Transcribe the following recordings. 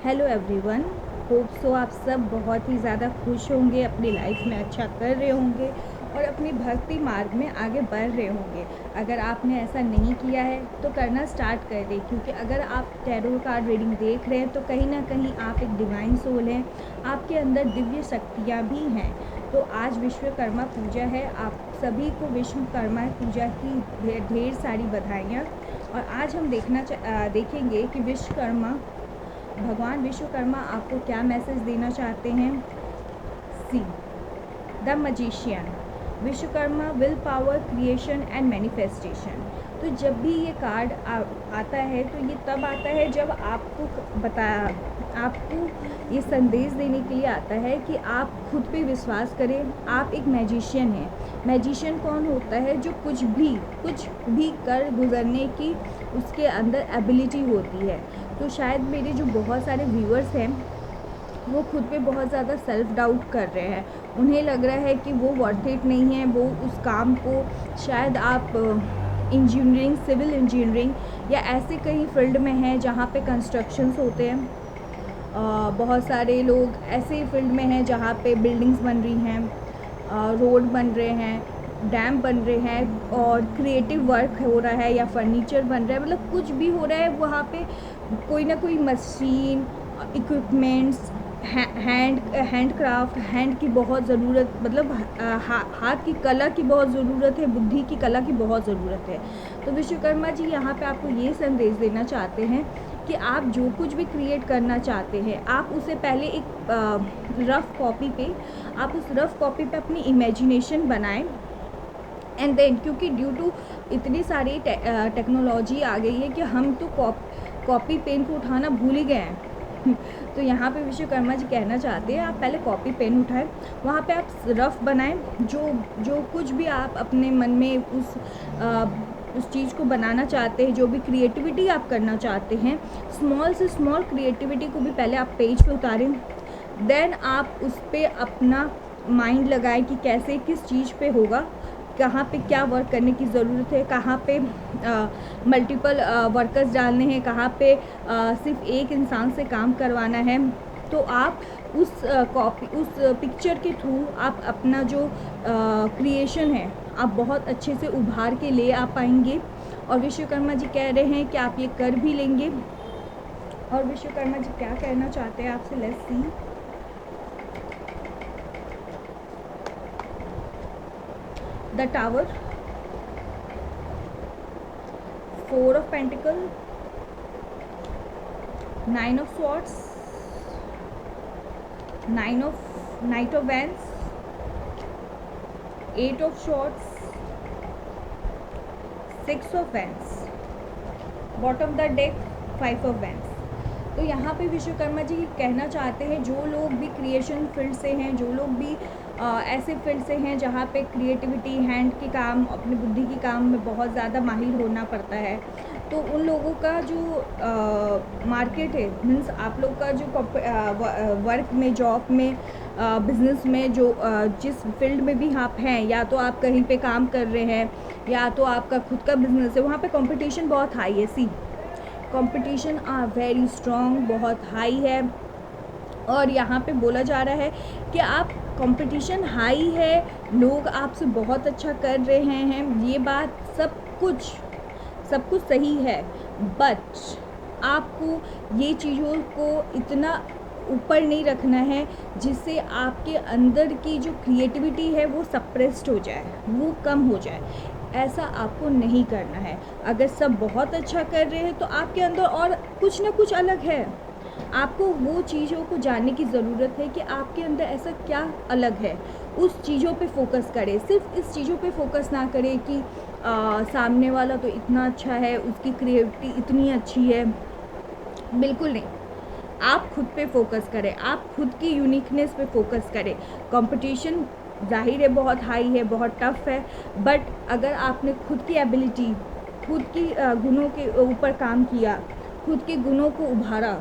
Hello everyone, hope so आप सब बहुत ही ज़्यादा खुश होंगे, अपनी लाइफ में अच्छा कर रहे होंगे और अपनी भक्ति मार्ग में आगे बढ़ रहे होंगे। अगर आपने ऐसा नहीं किया है तो करना स्टार्ट कर दें, क्योंकि अगर आप टैरो कार्ड रीडिंग देख रहे हैं तो कहीं ना कहीं आप एक डिवाइन सोल हैं, आपके अंदर दिव्य शक्तियाँ भी हैं। तो आज विश्वकर्मा पूजा है, आप सभी को विश्वकर्मा पूजा की ढेर सारी बधाइयाँ। और आज हम देखेंगे कि भगवान विश्वकर्मा आपको क्या मैसेज देना चाहते हैं। See the magician, Vishwakarma will power creation and manifestation. तो जब भी ये कार्ड आता है तो ये तब आता है जब आपको ये संदेश देने के लिए आता है कि आप खुद पे विश्वास करें। आप एक मैजिशियन हैं। मैजिशियन कौन होता है? जो कुछ भी कर गुजरने की उसके अंदर एबिलिटी होती है। तो शायद मेरे जो बहुत सारे व्यूअर्स हैं वो खुद पे बहुत ज़्यादा सेल्फ डाउट कर रहे हैं। उन्हें लग रहा है कि वो वर्थ इट नहीं है, वो उस काम को, शायद आप इंजीनियरिंग, सिविल इंजीनियरिंग या ऐसे कई फील्ड में हैं जहाँ पे कंस्ट्रक्शंस होते हैं। बहुत सारे लोग ऐसे फील्ड में हैं जहाँ पे बिल्डिंग्स बन रही हैं, रोड बन रहे हैं, डैम बन रहे हैं और क्रिएटिव वर्क हो रहा है या फर्नीचर बन रहा है। मतलब कुछ भी हो रहा है वहाँ पे कोई ना कोई machine, equipments, hand craft, hand की बहुत ज़रूरत, मतलब हाथ की कला की बहुत ज़रूरत है, बुद्धि की कला की बहुत ज़रूरत है। तो विश्वकर्मा जी यहाँ पे आपको ये संदेश देना चाहते हैं कि आप जो कुछ भी क्रिएट करना चाहते हैं, आप उसे पहले एक रफ़ कॉपी पे, आप उस रफ़ कॉपी पे अपनी इमेजिनेशन बनाएं। एंड देन, क्योंकि ड्यू टू इतनी सारी टेक्नोलॉजी आ गई है कि हम तो कॉपी पेन को उठाना भूल ही गए हैं। तो यहाँ पे विश्वकर्मा जी कहना चाहते हैं आप पहले कॉपी पेन उठाएं, वहाँ पे आप रफ़ बनाएं। जो कुछ भी आप अपने मन में उस चीज़ को बनाना चाहते हैं, जो भी क्रिएटिविटी आप करना चाहते हैं, स्मॉल से स्मॉल क्रिएटिविटी को भी पहले आप पेज पे उतारें। देन आप उस पर अपना माइंड लगाएं कि कैसे, किस चीज़ पे होगा, कहाँ पे क्या वर्क करने की ज़रूरत है, कहाँ पे मल्टीपल वर्कर्स डालने हैं, कहाँ पे सिर्फ एक इंसान से काम करवाना है। तो आप उस पिक्चर के थ्रू आप अपना जो क्रिएशन है आप बहुत अच्छे से उभार के ले आ पाएंगे। और विश्वकर्मा जी कह रहे हैं कि आप ये कर भी लेंगे। और विश्वकर्मा जी क्या कहना चाहते हैं आपसे, let's see. The tower, 4 of Pentacles, 9 of Swords, Knight of Wands, 8 of Swords, 6 of Wands, bottom of the deck, 5 of Wands। तो यहाँ पे विश्वकर्मा जी कहना चाहते हैं जो लोग भी क्रिएशन फील्ड से हैं, जो लोग भी ऐसे फील्ड से हैं जहाँ पे क्रिएटिविटी, हैंड के काम, अपनी बुद्धि के काम में बहुत ज़्यादा माहिर होना पड़ता है, तो उन लोगों का जो मार्केट है, मीन्स आप लोग का जो वर्क में, जॉब में, बिज़नेस में, जो जिस फील्ड में भी आप हैं, या तो आप कहीं पे काम कर रहे हैं या तो आपका खुद का बिज़नेस है, वहाँ पे कंपटीशन बहुत हाई है। सी कंपटीशन आर वेरी स्ट्रॉन्ग, बहुत हाई है। और यहाँ पे बोला जा रहा है कि आप कंपटीशन हाई है, लोग आपसे बहुत अच्छा कर रहे हैं, ये बात सब कुछ सही है, बट आपको ये चीज़ों को इतना ऊपर नहीं रखना है जिससे आपके अंदर की जो क्रिएटिविटी है वो सप्रेस्ड हो जाए, वो कम हो जाए। ऐसा आपको नहीं करना है। अगर सब बहुत अच्छा कर रहे हैं तो आपके अंदर और कुछ ना कुछ अलग है। आपको वो चीज़ों को जानने की ज़रूरत है कि आपके अंदर ऐसा क्या अलग है। उस चीज़ों पे फोकस करें, सिर्फ इस चीज़ों पे फोकस ना करें कि सामने वाला तो इतना अच्छा है, उसकी क्रिएटिविटी इतनी अच्छी है। बिल्कुल नहीं, आप खुद पे फोकस करें, आप खुद की यूनिकनेस पे फोकस करें। कंपटीशन जाहिर है बहुत हाई है, बहुत टफ है, बट अगर आपने खुद की एबिलिटी, खुद की गुणों के ऊपर काम किया, खुद के गुणों को उभारा,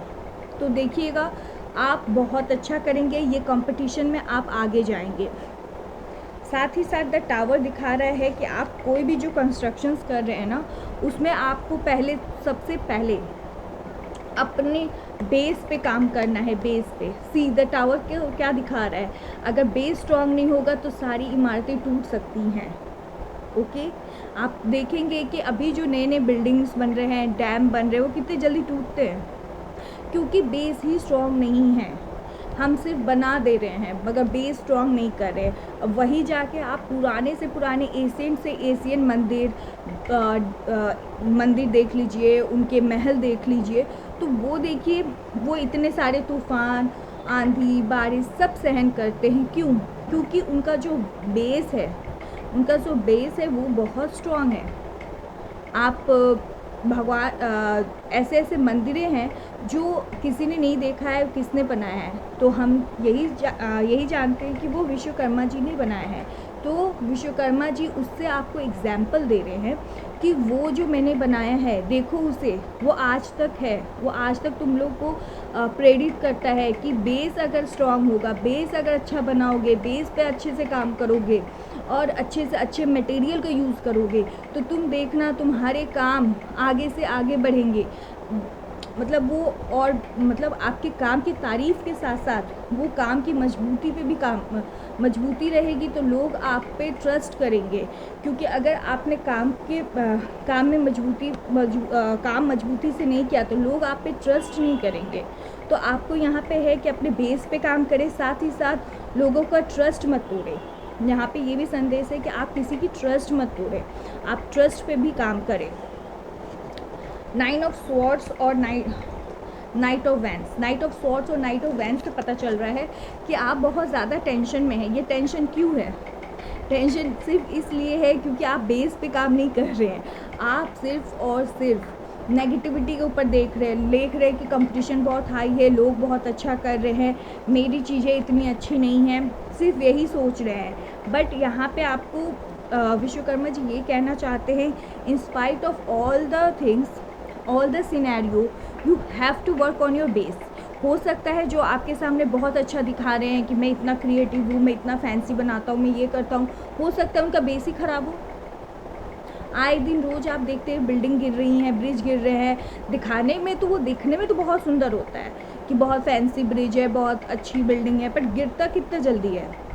तो देखिएगा आप बहुत अच्छा करेंगे। ये कंपटीशन में आप आगे जाएंगे। साथ ही साथ द टावर दिखा रहा है कि आप कोई भी जो कंस्ट्रक्शंस कर रहे हैं ना, उसमें आपको सबसे पहले अपने बेस पे काम करना है, बेस पे। सी द टावर क्या दिखा रहा है, अगर बेस स्ट्रांग नहीं होगा तो सारी इमारतें टूट सकती हैं। ओके, आप देखेंगे कि अभी जो नए नए बिल्डिंग्स बन रहे हैं, डैम बन रहे हैं, वो कितने जल्दी टूटते हैं, क्योंकि बेस ही स्ट्रांग नहीं है। हम सिर्फ बना दे रहे हैं मगर बेस स्ट्रांग नहीं कर रहे। अब वही जाके आप पुराने से पुराने एशियन से एशियन मंदिर देख लीजिए, उनके महल देख लीजिए, तो वो देखिए, वो इतने सारे तूफ़ान, आंधी, बारिश सब सहन करते हैं। क्यों? क्योंकि उनका जो बेस है, वो बहुत स्ट्रांग है। आप ऐसे ऐसे मंदिरें हैं जो किसी ने नहीं देखा है, किसने बनाया है, तो हम यही जानते हैं कि वो विश्वकर्मा जी ने बनाया है। तो विश्वकर्मा जी उससे आपको एग्जाम्पल दे रहे हैं कि वो जो मैंने बनाया है, देखो उसे, वो आज तक है, वो आज तक तुम लोग को प्रेरित करता है कि बेस अगर स्ट्रांग होगा, बेस अगर अच्छा बनाओगे, बेस पे अच्छे से काम करोगे और अच्छे से अच्छे मटेरियल का यूज़ करोगे, तो तुम देखना तुम्हारे काम आगे से आगे बढ़ेंगे। मतलब वो, और मतलब आपके काम की तारीफ़ के साथ साथ वो काम की मजबूती पे भी मजबूती रहेगी, तो लोग आप पे ट्रस्ट करेंगे। क्योंकि अगर आपने काम में काम मजबूती से नहीं किया तो लोग आप पे ट्रस्ट नहीं करेंगे। तो आपको यहाँ पे है कि अपने बेस पे काम करें, साथ ही साथ लोगों का ट्रस्ट मत तोड़ें। यहाँ पे ये भी संदेश है कि आप किसी की ट्रस्ट मत तोड़ें, आप ट्रस्ट पे भी काम करें। 9 ऑफ स्वॉर्ड्स और night of wands. Night of swords और नाइट ऑफ वैंड्स से पता चल रहा है कि आप बहुत ज़्यादा टेंशन में हैं। ये टेंशन क्यों है? टेंशन सिर्फ इसलिए है क्योंकि आप बेस पे काम नहीं कर रहे हैं। आप सिर्फ और सिर्फ नेगेटिविटी के ऊपर देख रहे हैं कि कंपटीशन बहुत हाई है, लोग बहुत अच्छा कर रहे हैं, मेरी चीज़ें इतनी अच्छी नहीं हैं, सिर्फ यही सोच रहे हैं। बट यहाँ पे आपको विश्वकर्मा जी ये कहना चाहते हैं, in spite of all the things, all the scenario, you have to work on your base. हो सकता है जो आपके सामने बहुत अच्छा दिखा रहे हैं कि मैं इतना क्रिएटिव हूँ, मैं इतना फैंसी बनाता हूँ, मैं ये करता हूँ, हो सकता है उनका बेस ही ख़राब हो। आए दिन रोज़ आप देखते हैं बिल्डिंग गिर रही हैं, ब्रिज गिर रहे हैं, दिखने में तो बहुत सुंदर होता है कि बहुत फैंसी ब्रिज है, बहुत अच्छी बिल्डिंग है, पर गिरता कितना जल्दी है।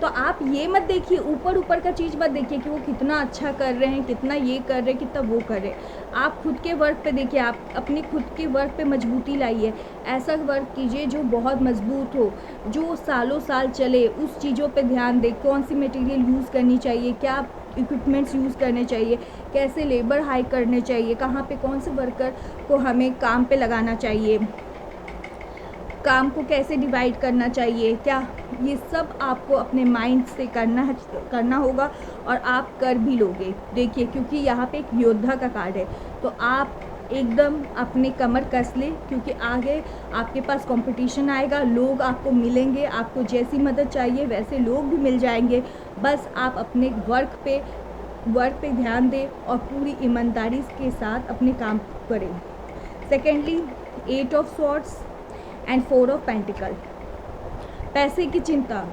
तो आप ये मत देखिए, ऊपर का चीज़ मत देखिए कि वो कितना अच्छा कर रहे हैं, कितना ये कर रहे हैं, कितना वो कर रहे हैं। आप खुद के वर्क पे देखिए, आप अपने खुद के वर्क पे मजबूती लाइए। ऐसा वर्क कीजिए जो बहुत मजबूत हो, जो सालों साल चले। उस चीज़ों पे ध्यान दें, कौन सी मटेरियल यूज़ करनी चाहिए, क्या इक्विपमेंट्स यूज़ करने चाहिए, कैसे लेबर हायर करने चाहिए, कहाँ पे कौन से वर्कर को हमें काम पे लगाना चाहिए, काम को कैसे डिवाइड करना चाहिए, क्या, ये सब आपको अपने माइंड से करना होगा और आप कर भी लोगे। देखिए, क्योंकि यहाँ पे एक योद्धा का कार्ड है, तो आप एकदम अपने कमर कस ले, क्योंकि आगे आपके पास कंपटीशन आएगा, लोग आपको मिलेंगे, आपको जैसी मदद चाहिए वैसे लोग भी मिल जाएंगे। बस आप अपने वर्क पे ध्यान दें और पूरी ईमानदारी के साथ अपने काम करें। Secondly, 8 of swords and 4 of pentacle. पैसे की चिंता।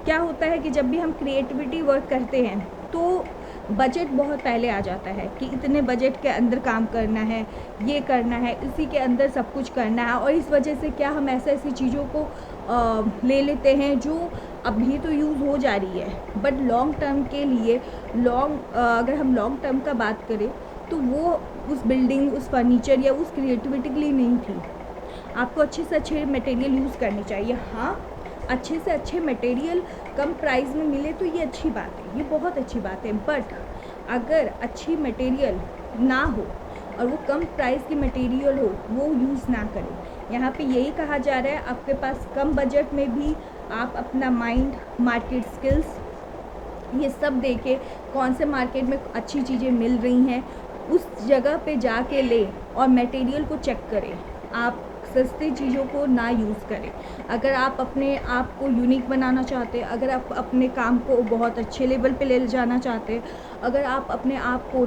क्या होता है कि जब भी हम क्रिएटिविटी वर्क करते हैं तो बजट बहुत पहले आ जाता है कि इतने बजट के अंदर काम करना है, ये करना है, इसी के अंदर सब कुछ करना है। और इस वजह से क्या हम ऐसी चीज़ों को ले लेते हैं जो अभी तो यूज़ हो जा रही है, बट लॉन्ग टर्म के लिए अगर हम लॉन्ग टर्म का बात करें तो वो उस बिल्डिंग, उस फर्नीचर या उस क्रिएटिविटी के लिए नहीं थी। आपको अच्छे से अच्छे मटेरियल यूज़ करनी चाहिए। हाँ, अच्छे से अच्छे मटेरियल कम प्राइस में मिले तो ये अच्छी बात है, ये बहुत अच्छी बात है। बट अगर अच्छी मटेरियल ना हो और वो कम प्राइस की मटेरियल हो, वो यूज़ ना करें। यहाँ पे यही कहा जा रहा है, आपके पास कम बजट में भी आप अपना माइंड, मार्केट स्किल्स, ये सब देके कौन से मार्केट में अच्छी चीज़ें मिल रही हैं, उस जगह पे जाके ले और मटेरियल को चेक करें। आप सस्ती चीज़ों को ना यूज़ करें। अगर आप अपने आप को यूनिक बनाना चाहते हैं, अगर आप अपने काम को बहुत अच्छे लेवल पे ले जाना चाहते हैं, अगर आप अपने आप को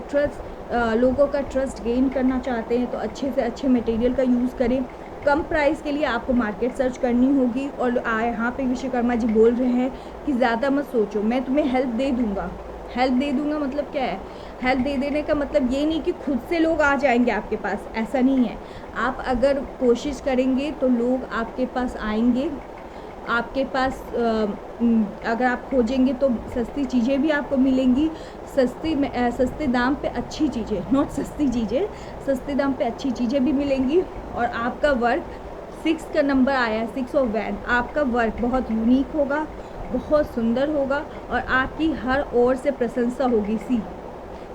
लोगों का ट्रस्ट गेन करना चाहते हैं, तो अच्छे से अच्छे मटेरियल का यूज़ करें। कम प्राइस के लिए आपको मार्केट सर्च करनी होगी। और यहाँ पे विश्वकर्मा जी बोल रहे हैं कि ज़्यादा मत सोचो, मैं तुम्हें हेल्प दे दूँगा, हेल्प दे दूँगा मतलब क्या है? हेल्प दे देने का मतलब ये नहीं कि खुद से लोग आ जाएंगे आपके पास, ऐसा नहीं है। आप अगर कोशिश करेंगे तो लोग आपके पास आएंगे। आपके पास अगर आप खोजेंगे तो सस्ती चीज़ें भी आपको मिलेंगी। सस्ते दाम पे अच्छी चीज़ें, नॉट सस्ती चीज़ें, सस्ते दाम पे अच्छी चीज़ें भी मिलेंगी। और आपका वर्क 6 का नंबर आया, 6 और 1, आपका वर्क बहुत यूनिक होगा, बहुत सुंदर होगा और आपकी हर ओर से प्रशंसा होगी।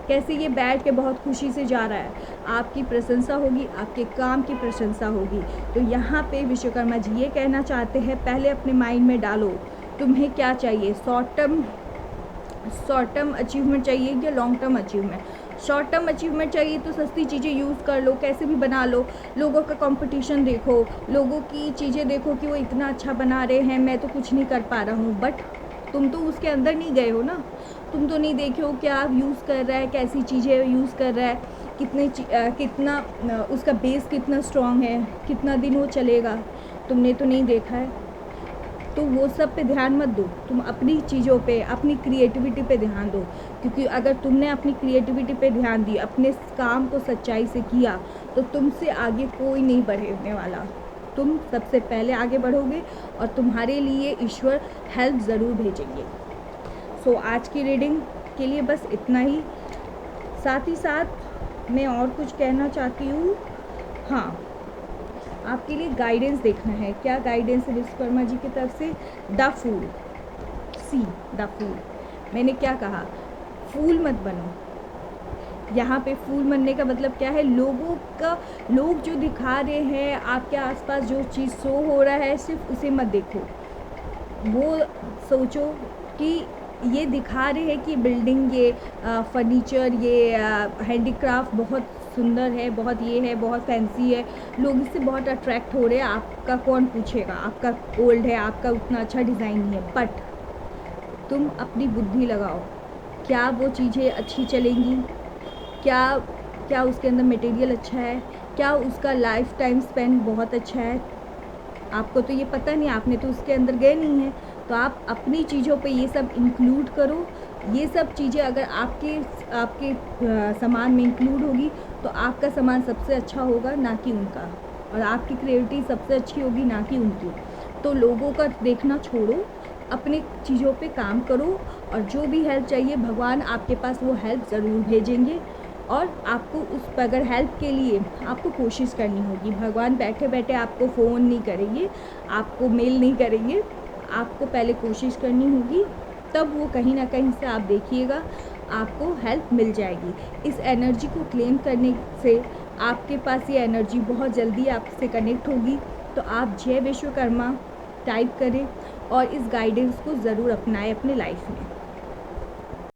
कैसे ये बैठ के बहुत खुशी से जा रहा है, आपकी प्रशंसा होगी, आपके काम की प्रशंसा होगी। तो यहाँ पे विश्वकर्मा जी ये कहना चाहते हैं, पहले अपने माइंड में डालो तुम्हें क्या चाहिए। शॉर्ट टर्म अचीवमेंट चाहिए या long term achievement. Short term achievement चाहिए तो सस्ती चीज़ें यूज़ कर लो, कैसे भी बना लो। लोगों का कंपटीशन देखो, लोगों की चीज़ें देखो कि वो इतना अच्छा बना रहे हैं, मैं तो कुछ नहीं कर पा रहा हूँ। बट तुम तो उसके अंदर नहीं गए हो ना, तुम तो नहीं देखे हो क्या यूज़ कर रहा है, कैसी चीज़ें यूज़ कर रहा है, कितना उसका बेस कितना स्ट्रॉन्ग है, कितना दिन वो चलेगा, तुमने तो नहीं देखा है। तो वो सब पे ध्यान मत दो, तुम अपनी चीज़ों पे, अपनी क्रिएटिविटी पे ध्यान दो। क्योंकि अगर तुमने अपनी क्रिएटिविटी पे ध्यान दी, अपने काम को सच्चाई से किया, तो तुमसे आगे कोई नहीं बढ़ने वाला। तुम सबसे पहले आगे बढ़ोगे और तुम्हारे लिए ईश्वर हेल्प ज़रूर भेजेंगे। सो आज की रीडिंग के लिए बस इतना ही। साथ ही साथ मैं और कुछ कहना चाहती हूँ। हाँ, आपके लिए गाइडेंस देखना है। क्या गाइडेंस है विश्वकर्मा जी की तरफ से? The fool. See the fool. मैंने क्या कहा? फूल मत बनो। यहाँ पे फूल बनने का मतलब क्या है? लोग जो दिखा रहे हैं आपके आसपास, जो चीज़ शो हो रहा है, सिर्फ उसे मत देखो। वो सोचो कि ये दिखा रहे हैं कि बिल्डिंग, ये फर्नीचर, ये हैंडीक्राफ्ट बहुत सुंदर है, बहुत ये है, बहुत फैंसी है, लोग इससे बहुत अट्रैक्ट हो रहे हैं। आपका कौन पूछेगा? आपका ओल्ड है, आपका उतना अच्छा डिज़ाइन नहीं है। बट तुम अपनी बुद्धि लगाओ, क्या वो चीज़ें अच्छी चलेंगी? क्या उसके अंदर मटेरियल अच्छा है? क्या उसका लाइफ टाइम स्पेन बहुत अच्छा है? आपको तो ये पता नहीं, आपने तो उसके अंदर गए नहीं हैं। तो आप अपनी चीज़ों पे ये सब इंक्लूड करो। ये सब चीज़ें अगर आपके सामान में इंक्लूड होगी तो आपका सामान सबसे अच्छा होगा, ना कि उनका। और आपकी क्रिएटिविटी सबसे अच्छी होगी, ना कि उनकी। तो लोगों का देखना छोड़ो, अपने चीज़ों पे काम करो और जो भी हेल्प चाहिए भगवान आपके पास वो हेल्प ज़रूर भेजेंगे। और आपको उस अगर हेल्प के लिए आपको कोशिश करनी होगी। भगवान बैठे बैठे आपको फ़ोन नहीं करेंगे, आपको मेल नहीं करेंगे, आपको पहले कोशिश करनी होगी, तब वो कहीं ना कहीं से आप देखिएगा आपको हेल्प मिल जाएगी। इस एनर्जी को क्लेम करने से आपके पास ये एनर्जी बहुत जल्दी आपसे कनेक्ट होगी। तो आप जय विश्वकर्मा टाइप करें और इस गाइडेंस को ज़रूर अपनाएं अपने लाइफ में।